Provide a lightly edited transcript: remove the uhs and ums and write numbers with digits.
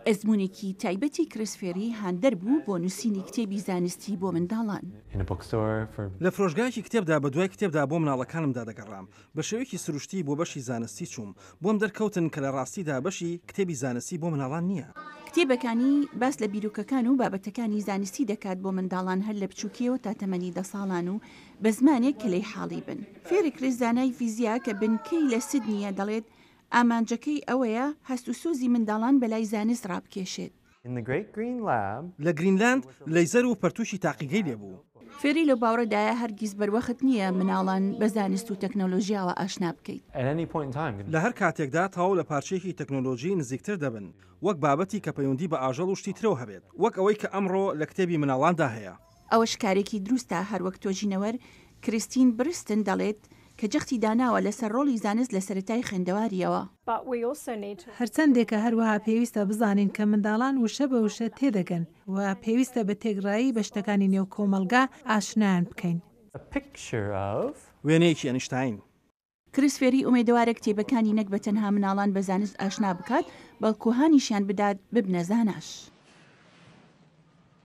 ئەزمونێکی تایبەتی کریسفێری هاندەر بوو بۆ نووسینی کتێبی زانستی بۆ منداڵان. لە فرۆشگایەکی کتێبدا بە دوای کتێبدا بۆ مناڵەکانمدا دەگەڕام بە شێوەیەکی سروشتی بۆ بەشی زانستی چووم بۆم دەرکەوتن کە لە ڕاستیدا بەشی کتێبی زانستی بۆ مناڵان نییە. کتێبەکانی باس لە بیرۆکەکان و بابەتەکانی زانستی دەکات بۆ منداڵان هەر لە بچووکیەوە تا تەمەنی 10 ساڵان و بە زمانێک کە لەی حاڵی بن. فێری کریس زانای فیزیا کە بنکەی لە سیدنیە دەڵێت ئامانجەکەی ئەوەیە هەست و سۆزی منداڵان بەلای زانست ڕابکێشێت. لە گرینلاند لەیزەر و پەرتوشی تاقیگەی لێبوو. فێری لە باوەڕدایە هەرگیز بەروەخت نییە مناڵان بە زانست و تەکنۆلۆژیاوە ئاشنا بکەیت. لە هەر کاتێکدا تاو لە پارچەیەکی تەکنۆلۆژی نزیکتر دەبن وەک بابەتی کە پەیوەندی بە ئاژەڵ و شتی ترەوە هەبێت وەک ئەوەی کە ئەمڕۆ لە کتێبی مناڵاندا هەیە. ئەوە شکارێکی دروستە هەروەک تۆژینەوەر کریستین برستن دەڵێت کە جەختی داناوە لەسەر ڕۆڵی زانست لە سەرەتای خوێندەواریەوە. هەرچەندێکە هەروەها پێویستە بزانین کە منداڵان وشە بە وشە تێدەگەن و پێویستە بە تێگڕایی بە شتەکانی نێو کۆمەلگا ئاشنایان بکەین. وێنەیەکی ئەنیشتاین. کریسفێری ئومێدەوارە کتێبەکانی نەک بە تەنها مناڵان بە زانست ئاشنا بکات بەڵکو هانیشیان بدات ببنە زاناش.